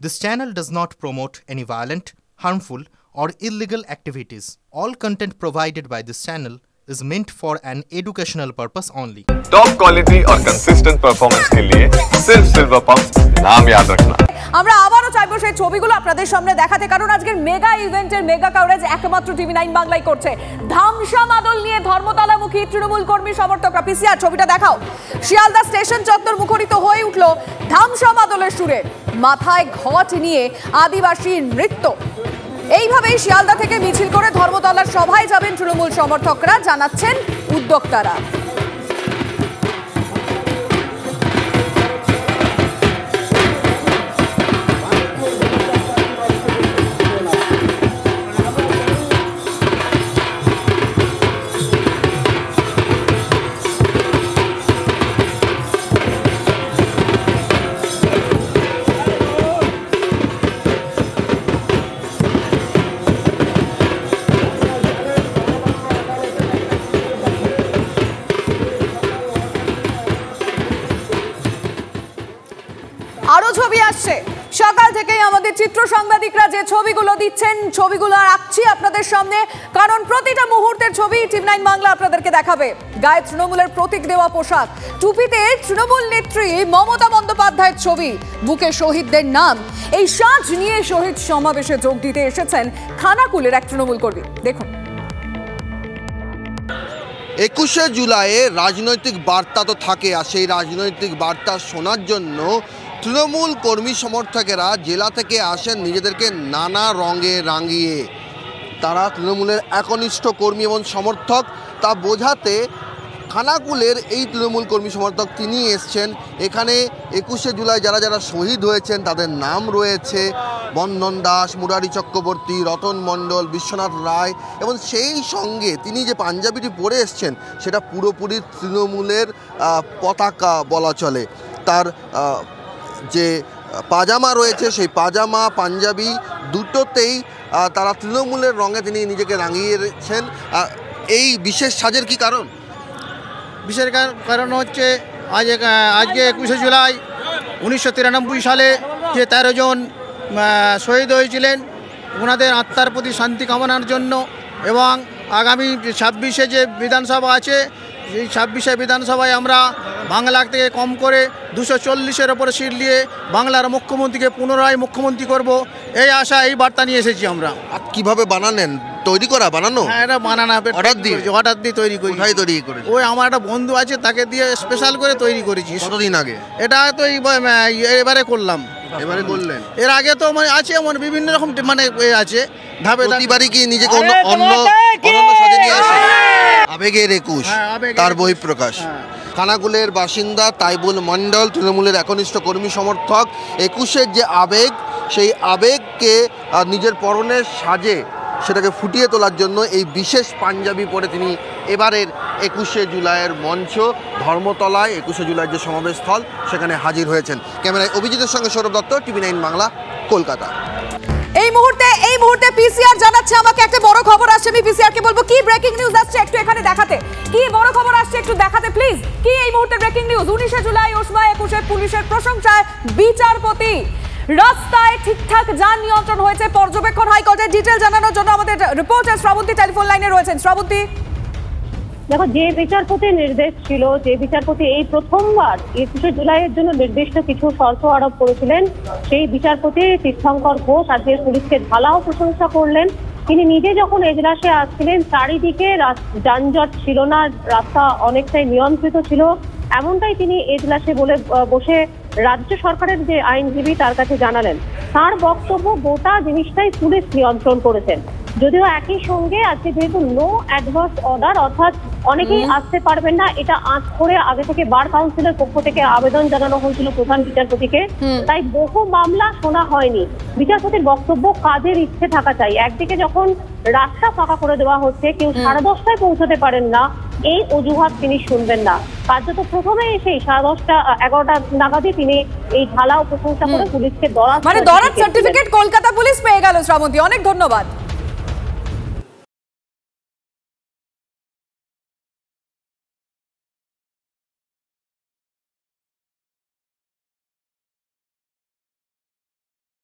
This channel does not promote any violent, harmful, or illegal activities. All content provided by this channel is meant for an educational purpose only. Top quality और consistent performance के लिए सिर्फ silver pumps नाम याद रखना। আমরা আবারও চাইবো সেই ছবিগুলো আপনাদের সামনে দেখাতে, কারণ আজকের মেগা ইভেন্টের মেগা কভারেজ একমাত্র টিভি9 বাংলায় করছে। ধামসা মাদল নিয়ে ধর্মতলামুখী তৃণমূল কর্মী সমর্থকরা। পিসিআর ছবিটা দেখাও। শিয়ালদা স্টেশন চত্বর মুখরিত হয়ে উঠল ধামসা মাদলের সুরে। মাথায় ঘট নিয়ে আদিবাসী নৃত্য। এইভাবেই শিয়ালদা থেকে মিছিল করে ধর্মতলার সভায় যাবেন তৃণমূল সমর্থকরা, জানাচ্ছেন উদ্যোক্তারা। আরো ছবি আসছে সকাল থেকেই আমাদের চিত্র সাংবাদিকরা যে ছবিগুলো দিচ্ছেন, ছবিগুলো রাখছি আপনাদের সামনে, কারণ প্রতিটা মুহূর্তের ছবি টিভি9 বাংলা আপনাদেরকে দেখাবে। গায়ে তৃণমূলের প্রতীক দেওয়া পোশাক, টুপিতে তৃণমূল নেত্রী মমতা বন্দ্যোপাধ্যায়ের ছবি, বুকে শহীদদের নাম। এই সাজ নিয়ে শহীদ সমাবেশে যোগ দিতে এসেছেন খানাকুলের এক তৃণমূল কর্মী। দেখুন। 21শে জুলাইয়ে রাজনৈতিক বার্তা তো থাকে, আর সেই রাজনৈতিক বার্তা শোনার জন্য তৃণমূল কর্মী সমর্থকেরা জেলা থেকে আসেন নিজেদেরকে নানা রঙে রাঙিয়ে। তারা তৃণমূলের একনিষ্ঠ কর্মী এবং সমর্থক, তা বোঝাতে খানাকুলের এই তৃণমূল কর্মী সমর্থক তিনি এসছেন। এখানে 21শে জুলাই যারা যারা শহীদ হয়েছেন তাদের নাম রয়েছে, বন্ধন দাস, মুরারি চক্রবর্তী, রতন মণ্ডল, বিশ্বনাথ রায়, এবং সেই সঙ্গে তিনি যে পাঞ্জাবিটি পরে এসছেন সেটা পুরোপুরি তৃণমূলের পতাকা বলা চলে। তার যে পাজামা রয়েছে সেই পাজামা পাঞ্জাবি দুটোতেই তারা তৃণমূলের রঙে তিনি নিজেকে রাঙিয়েছেন। এই বিশেষ সাজের কি কারণ? বিশেষ কারণ হচ্ছে আজকে 21শে জুলাই 1993 সালে যে 13 জন শহীদ হয়েছিলেন, ওনাদের আত্মার প্রতি শান্তি কামনার জন্য, এবং আগামী 26শে যে বিধানসভা আছে এই 26শে বিধানসভায় আমরা বাংলা থেকে কম করে 240-এর ওপরে সিট নিয়ে বাংলার মুখ্যমন্ত্রীকে পুনরায় মুখ্যমন্ত্রী করব, এই আশা, এই বার্তা নিয়ে এসেছি আমরা। কিভাবে বানানেন? তৈরি করা বানানো? হ্যাঁ, এটা বানানো অর্ডার দিয়ে তৈরি করি। কোথায় তৈরি করে? ওই আমার একটা বন্ধু আছে, তাকে দিয়ে স্পেশাল করে তৈরি করেছি। কতদিন আগে? এটা তো এবারে করলাম। এবারে করলেন? এর আগে তো আছে বিভিন্ন রকম আছে ধাপে ধাপে। কি নিজেকে অন্য সাজে নিয়ে আসে? আবেগের 21 তার বহিঃপ্রকাশ। খানাকুলের বাসিন্দা তাইবুল মণ্ডল, তৃণমূলের একনিষ্ঠ কর্মী সমর্থক। 21-এর যে আবেগ, সেই আবেগকে নিজের পরনের সাজে সেটাকে ফুটিয়ে তোলার জন্য এই বিশেষ পাঞ্জাবি পরে তিনি এবারের 21শে জুলাইয়ের মঞ্চ ধর্মতলায় 21শে জুলাইয়ের যে সমাবেশস্থল সেখানে হাজির হয়েছেন। ক্যামেরায় অভিজিতের সঙ্গে সৌরভ দত্ত, টিভি9 বাংলা, কলকাতা। এই মুহূর্তে পিসিআর জানাচ্ছে আমাকে একটা বড় খবর আসছে। আমি পিসিআর কে বলবো কি ব্রেকিং নিউজ আসছে একটু এখানে দেখাতে। কি বড় খবর আসছে একটু দেখাতে প্লিজ। কি এই মুহূর্তে ব্রেকিং নিউজ? 19শে জুলাই ওসমা 21-এ পুলিশের প্রশংসায় বিচারপতি। রাস্তায় ঠিকঠাক যান নিয়ন্ত্রণ হয়েছে, পর্যবেক্ষণ হাইকোর্টের। ডিটেল জানানোর জন্য আমাদের রিপোর্টার শ্রাবন্তী টেলিফোন লাইনে রয়েছেন। শ্রাবন্তী, দেখো, যে বিচারপতির নির্দেশ ছিল, যে বিচারপতি এই প্রথমবার 21শে জুলাইয়ের জন্য নির্দিষ্ট কিছু শর্ত আরোপ করেছিলেন, সেই বিচারপতি তীর্থঙ্কর ঘোষ আজকে পুলিশকে ঢালাও প্রশংসা করলেন। তিনি নিজে যখন এজলাসে আসছিলেন চারিদিকে যানজট ছিল না, রাস্তা অনেকটাই নিয়ন্ত্রিত ছিল, এমনটাই তিনি এজলাসে বসে রাজ্য সরকারের যে আইনজীবী তার কাছে জানালেন। তার বক্তব্য, গোটা জিনিসটাই পুলিশ নিয়ন্ত্রণ করেছেন। যদিও একই সঙ্গে আজকে যেহেতু নো অ্যাডভান্স অর্ডার, অর্থাৎ অনেকেই আসতে পারবেন না, এটা আঁচ করে আগে থেকে বার কাউন্সিলের পক্ষ থেকে আবেদন জানানো হয়েছিল প্রধান বিচারপতিকে, তাই বহু মামলা শোনা হয়নি। বিচারপতির বক্তব্য, কাজের ইচ্ছে থাকা চাই। একদিকে যখন রাস্তা ফাঁকা করে দেওয়া হচ্ছে, কেউ 10:30টায় পৌঁছতে পারেন না, এই অজুহাত তিনি শুনবেন না। কার্যত প্রথমে এসেই 10:30 11টা নাগাদই তিনি এই ঢালাও প্রশংসা করে পুলিশকে দরাজ সার্টিফিকেট কলকাতা পুলিশ পেয়ে গেল। শ্রাবন্তী, অনেক ধন্যবাদ।